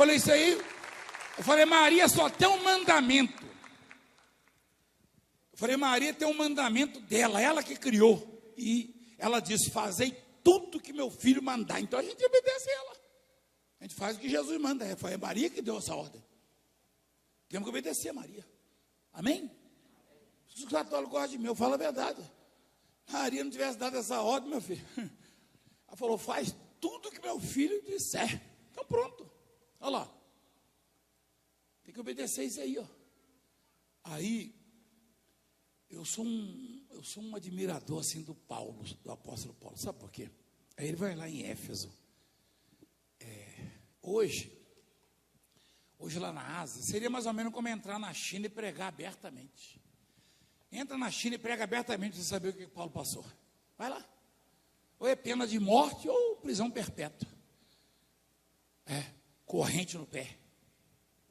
falei isso aí. Eu falei, Maria só tem um mandamento. Eu falei, Maria tem um mandamento dela, ela que criou. E ela disse, fazei tudo que meu filho mandar. Então a gente obedece a ela. A gente faz o que Jesus manda. Foi a Maria que deu essa ordem. Temos que obedecer a Maria. Amém? Se os católicos gostam de mim, eu falo a verdade. Maria não tivesse dado essa ordem, meu filho. Ela falou, faz tudo que meu filho disser. Então pronto. Olha lá. Tem que obedecer isso aí, ó. Aí, eu sou um admirador, assim, do Paulo, do apóstolo Paulo. Sabe por quê? Aí ele vai lá em Éfeso. Hoje lá na Ásia, seria mais ou menos como entrar na China e pregar abertamente. Entra na China e prega abertamente, você saber o que Paulo passou. Vai lá. Ou é pena de morte ou prisão perpétua. Corrente no pé.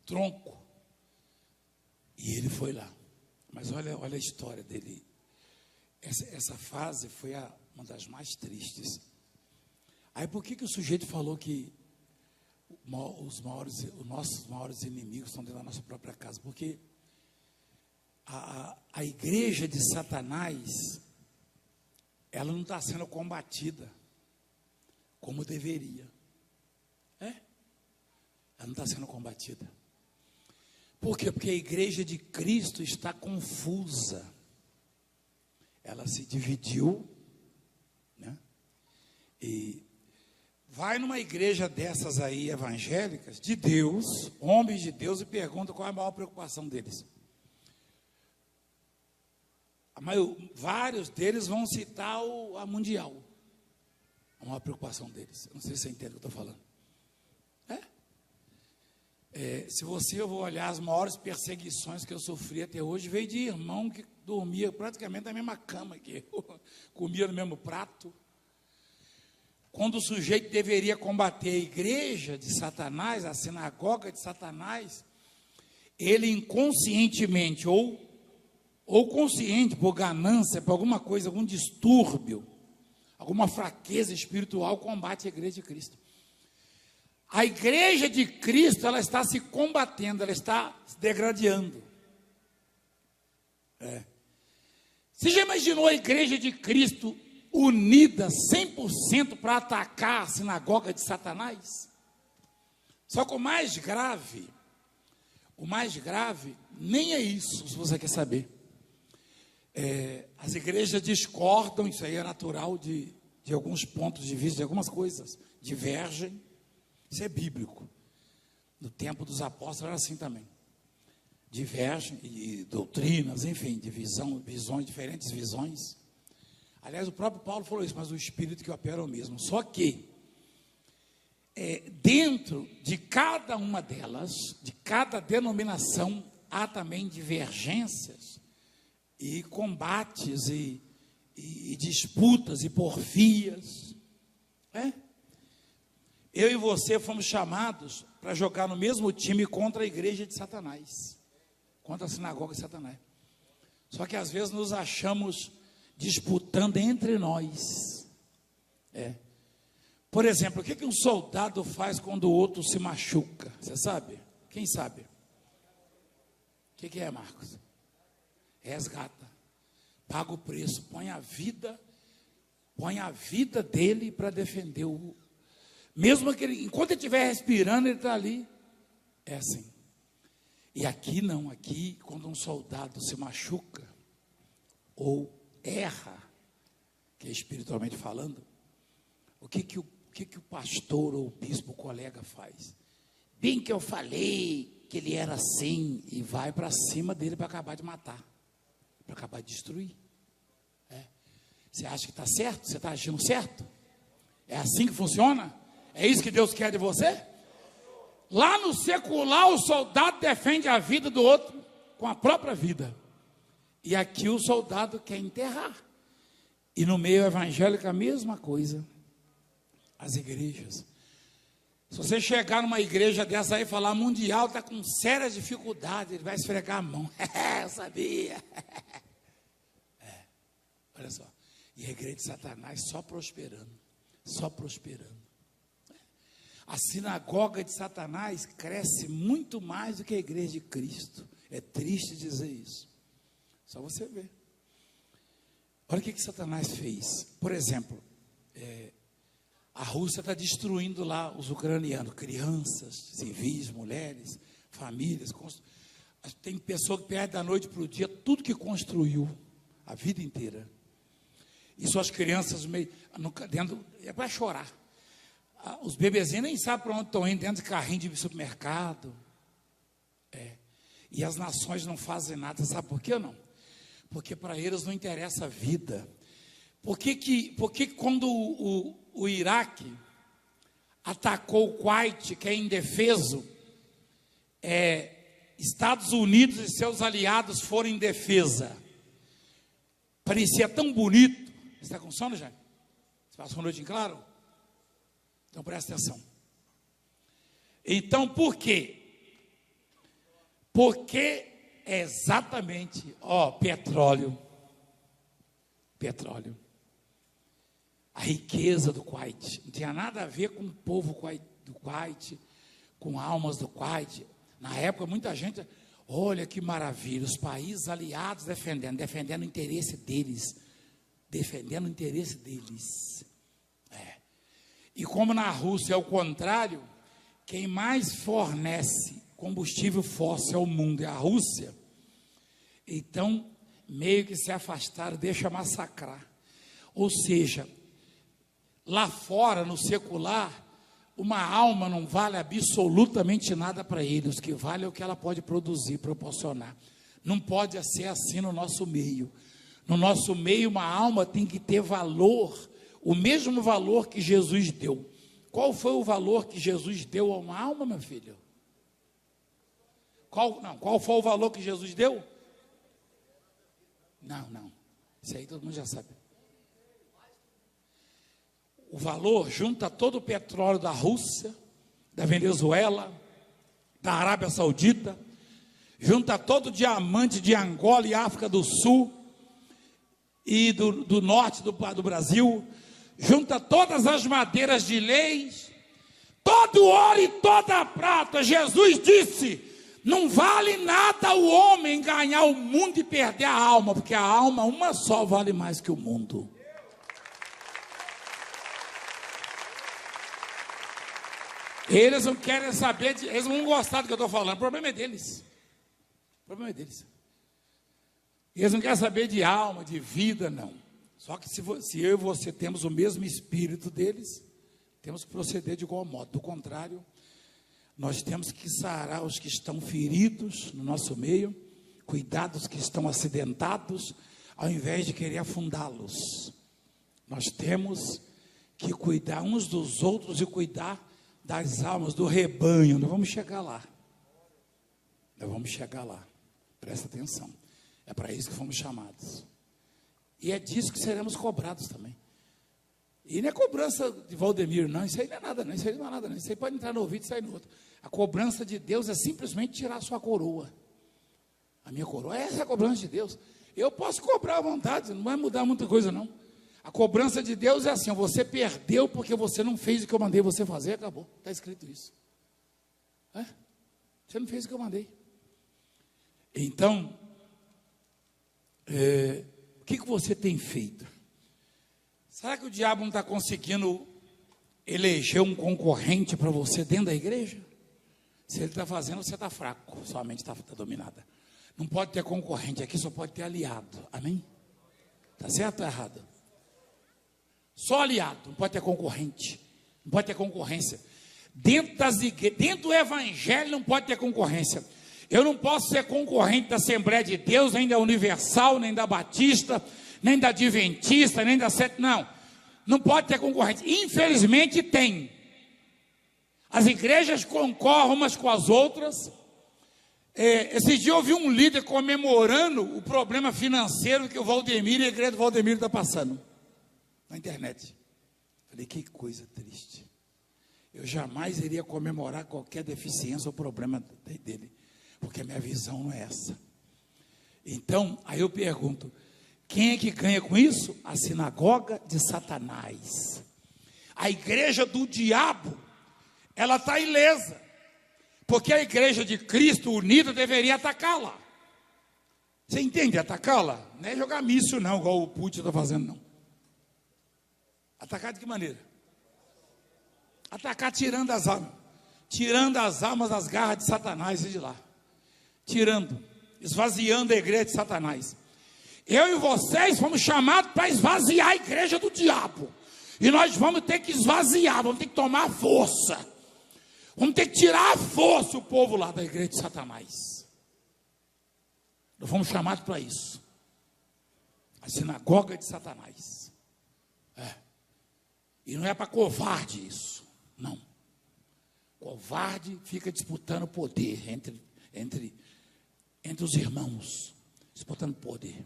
Tronco. E ele foi lá. Mas olha a história dele. Essa fase foi uma das mais tristes. Aí por que o sujeito falou que os nossos maiores inimigos estão dentro da nossa própria casa? Porque a igreja de Satanás, ela não está sendo combatida como deveria. Ela não está sendo combatida. Por quê? Porque a igreja de Cristo está confusa. Ela se dividiu, né? E vai numa igreja dessas aí, evangélicas, de Deus, homens de Deus, e pergunta qual é a maior preocupação deles. Vários deles vão citar a mundial. A maior preocupação deles. Eu não sei se você entende o que eu estou falando. Se eu vou olhar as maiores perseguições que eu sofri até hoje, veio de irmão que dormia praticamente na mesma cama que eu, comia no mesmo prato. Quando o sujeito deveria combater a igreja de Satanás, a sinagoga de Satanás, ele inconscientemente ou consciente, por ganância, por alguma coisa, algum distúrbio, alguma fraqueza espiritual, combate a igreja de Cristo. A igreja de Cristo, ela está se combatendo, ela está se degradando. Você já imaginou a igreja de Cristo unida 100% para atacar a sinagoga de Satanás? Só que o mais grave nem é isso, se você quer saber. As igrejas discordam, isso aí é natural de alguns pontos de vista, de algumas coisas, divergem. Isso é bíblico. No tempo dos apóstolos era assim também. Divergem, e doutrinas, enfim, visões, diferentes visões. Aliás, o próprio Paulo falou isso, mas o Espírito que opera é o mesmo. Só que, dentro de cada uma delas, de cada denominação, há também divergências, e combates, e disputas, e porfias. Eu e você fomos chamados para jogar no mesmo time contra a igreja de Satanás, contra a sinagoga de Satanás. Só que às vezes nos achamos disputando entre nós. Por exemplo, o que um soldado faz quando o outro se machuca? Você sabe? Quem sabe? O que é, Marcos? Resgata, paga o preço, põe a vida dele para defender mesmo que enquanto ele estiver respirando, ele está ali. É assim. E aqui não, aqui quando um soldado se machuca ou erra, que é espiritualmente falando, o que o pastor ou o bispo, o colega faz? Bem que eu falei que ele era assim, e vai para cima dele para acabar de matar, para acabar de destruir. Você acha que está certo? Você está agindo certo? É assim que funciona? É isso que Deus quer de você? Lá no secular, o soldado defende a vida do outro com a própria vida. E aqui o soldado quer enterrar. E no meio evangélico a mesma coisa. As igrejas. Se você chegar numa igreja dessa aí e falar, mundial está com sérias dificuldades, ele vai esfregar a mão. Eu sabia. Olha só. E a igreja de Satanás só prosperando. Só prosperando. A sinagoga de Satanás cresce muito mais do que a igreja de Cristo. É triste dizer isso. Só você ver. Olha o que Satanás fez. Por exemplo, a Rússia está destruindo lá os ucranianos, crianças, civis, mulheres, famílias. Tem pessoa que perde da noite para o dia tudo que construiu a vida inteira. E suas crianças dentro, é para chorar. Os bebezinhos nem sabem para onde estão indo, dentro de carrinho de supermercado. E as nações não fazem nada, sabe por quê ou não? Porque para eles não interessa a vida. Por que quando o Iraque atacou o Kuwait, que é indefeso, Estados Unidos e seus aliados foram em defesa? Parecia tão bonito. Você está com sono, já? Você passou a noite em claro? Então presta atenção. Então por quê? Porque é exatamente, petróleo. A riqueza do Kuwait. Não tinha nada a ver com o povo do Kuwait, com almas do Kuwait. Na época, muita gente, olha que maravilha, os países aliados defendendo o interesse deles. Defendendo o interesse deles. E como na Rússia é o contrário, quem mais fornece combustível fóssil ao mundo é a Rússia. Então, meio que se afastaram, deixa massacrar. Ou seja, lá fora, no secular, uma alma não vale absolutamente nada para eles. O que vale é o que ela pode produzir, proporcionar. Não pode ser assim no nosso meio. No nosso meio, uma alma tem que ter valor, o mesmo valor que Jesus deu. Qual foi o valor que Jesus deu a uma alma, meu filho? Qual foi o valor que Jesus deu? Não. Isso aí todo mundo já sabe. O valor junta todo o petróleo da Rússia, da Venezuela, da Arábia Saudita, junta todo o diamante de Angola e África do Sul e do norte do Brasil, junta todas as madeiras de leis, todo o ouro e toda a prata. Jesus disse: não vale nada o homem ganhar o mundo e perder a alma, porque a alma uma só vale mais que o mundo. Eles não querem saber, eles não vão gostar do que eu estou falando, o problema é deles. Eles não querem saber de alma, de vida, não. Só que se eu e você temos o mesmo espírito deles, temos que proceder de igual modo. Do contrário, nós temos que sarar os que estão feridos no nosso meio, cuidar dos que estão acidentados, ao invés de querer afundá-los. Nós temos que cuidar uns dos outros e cuidar das almas do rebanho. Nós vamos chegar lá. Presta atenção. É para isso que fomos chamados. E é disso que seremos cobrados também. E não é cobrança de Valdemir, não. Isso aí não é nada, não. Isso aí não é nada, não. Isso aí pode entrar no ouvido e sair no outro. A cobrança de Deus é simplesmente tirar a sua coroa. A minha coroa, essa é a cobrança de Deus. Eu posso cobrar à vontade, não vai mudar muita coisa, não. A cobrança de Deus é assim: você perdeu porque você não fez o que eu mandei você fazer, acabou. Está escrito isso. Você não fez o que eu mandei. Então, o que você tem feito? Será que o diabo não está conseguindo eleger um concorrente para você dentro da igreja? Se ele está fazendo, você está fraco, sua mente está dominada. Não pode ter concorrente aqui, só pode ter aliado. Amém? Está certo ou errado? Só aliado, não pode ter concorrente. Não pode ter concorrência. Dentro do evangelho não pode ter concorrência. Eu não posso ser concorrente da Assembleia de Deus, nem da Universal, nem da Batista, nem da Adventista, nem da Sete. Não pode ter concorrente. Infelizmente tem. As igrejas concorrem umas com as outras. Esse dia eu ouvi um líder comemorando o problema financeiro que o Valdemir e a igreja do Valdemir está passando na internet. Falei, que coisa triste. Eu jamais iria comemorar qualquer deficiência ou problema dele, porque a minha visão não é essa. Então, aí eu pergunto, quem é que ganha com isso? A sinagoga de Satanás. A igreja do diabo ela está ilesa, porque a igreja de Cristo unida deveria atacá-la. Você entende atacá-la? Não é jogar míssil não, igual o Putin está fazendo não. Atacar de que maneira? Atacar tirando as armas. Tirando as armas das garras de Satanás e de lá. Tirando, esvaziando a igreja de Satanás. Eu e vocês fomos chamados para esvaziar a igreja do diabo. E nós vamos ter que esvaziar, vamos ter que tomar força. Vamos ter que tirar a força o povo lá da igreja de Satanás. Nós fomos chamados para isso. A sinagoga de Satanás. E não é para covarde isso. Não. Covarde fica disputando poder entre os irmãos. Disputando poder.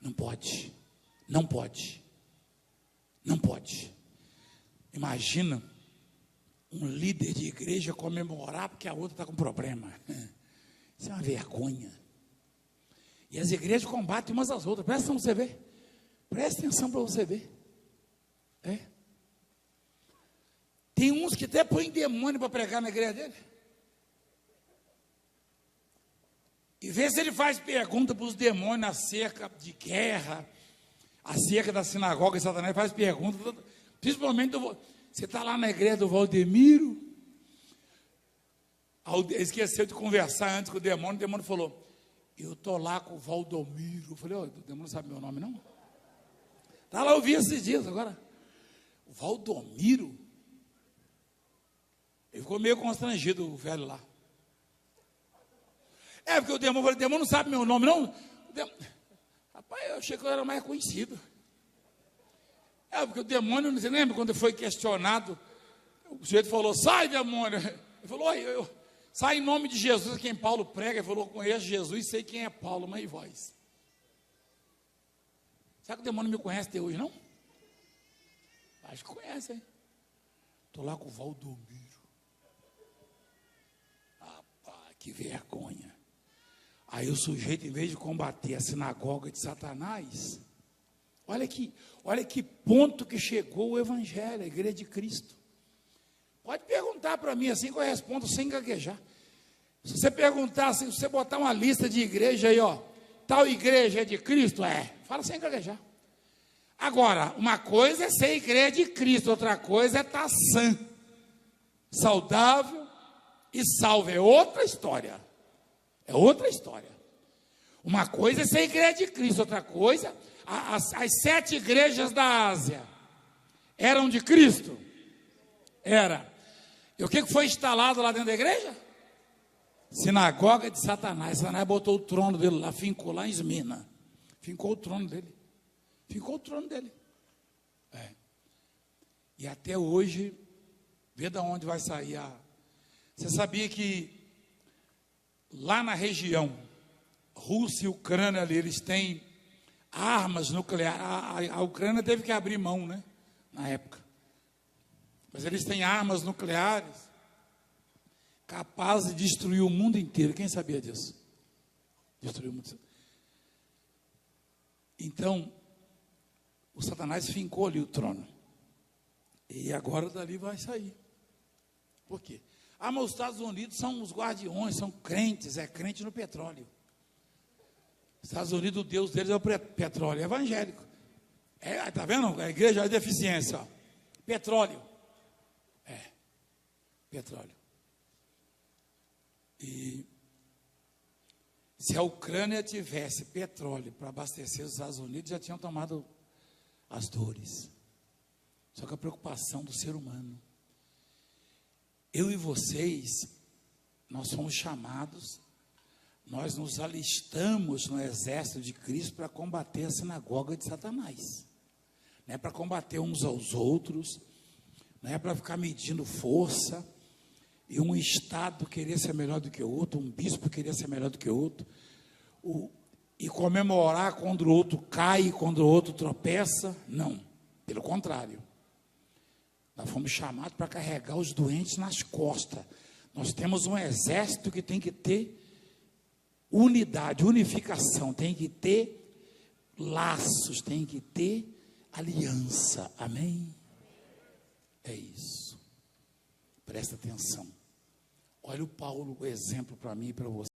Não pode. Não pode. Não pode. Imagina um líder de igreja comemorar porque a outra está com problema. Isso é uma vergonha. E as igrejas combatem umas às outras. Presta atenção para você ver. Presta atenção para você ver. Tem uns que até põem demônio para pregar na igreja dele. E vê se ele faz pergunta para os demônios acerca de guerra, acerca da sinagoga de Satanás, faz pergunta, principalmente, você está lá na igreja do Valdemiro, esqueceu de conversar antes com o demônio falou, eu estou lá com o Valdomiro. Eu falei, o demônio não sabe meu nome não? Está lá, eu vi esses dias agora, o Valdomiro, ele ficou meio constrangido, o velho lá. Porque o demônio não sabe meu nome, não? Rapaz, eu achei que eu era mais conhecido. Porque o demônio, você lembra quando foi questionado? O sujeito falou, sai demônio. Ele falou, sai em nome de Jesus, quem Paulo prega. Ele falou, conheço Jesus e sei quem é Paulo, mas e vós? Será que o demônio me conhece até hoje, não? Acho que conhece, hein? Estou lá com o Valdomiro. Rapaz, que vergonha. Aí o sujeito, em vez de combater a sinagoga de Satanás, olha que ponto que chegou o evangelho, a igreja de Cristo. Pode perguntar para mim assim que eu respondo sem gaguejar. Se você perguntar assim, se você botar uma lista de igreja aí, tal igreja é de Cristo? Fala sem gaguejar. Agora, uma coisa é ser igreja de Cristo, outra coisa é estar sã, saudável e salvo. É outra história. É outra história. Uma coisa é ser igreja de Cristo, outra coisa, as 7 igrejas da Ásia eram de Cristo? Era. E o que foi instalado lá dentro da igreja? Sinagoga de Satanás. Satanás botou o trono dele lá, fincou lá em Esmina. Fincou o trono dele. E até hoje, vê de onde vai sair Você sabia que lá na região, Rússia e Ucrânia ali, eles têm armas nucleares. A Ucrânia teve que abrir mão, né? Na época. Mas eles têm armas nucleares capazes de destruir o mundo inteiro. Quem sabia disso? Destruir o mundo inteiro. Então, o Satanás fincou ali o trono. E agora dali vai sair. Por quê? Mas os Estados Unidos são os guardiões, são crentes, crente no petróleo. Os Estados Unidos, o Deus deles é o petróleo, é evangélico. Está vendo? A igreja é deficiência. Petróleo. Petróleo. E se a Ucrânia tivesse petróleo para abastecer os Estados Unidos, já tinham tomado as dores. Só que a preocupação do ser humano. Eu e vocês, nós somos chamados, nós nos alistamos no exército de Cristo para combater a sinagoga de Satanás. Não é para combater uns aos outros, não é para ficar medindo força, e um estado querer ser melhor do que o outro, um bispo querer ser melhor do que o outro, e comemorar quando o outro cai, quando o outro tropeça. Não, pelo contrário. Nós fomos chamados para carregar os doentes nas costas. Nós temos um exército que tem que ter unidade, unificação, tem que ter laços, tem que ter aliança. Amém? É isso. Presta atenção. Olha o Paulo, o exemplo para mim e para você.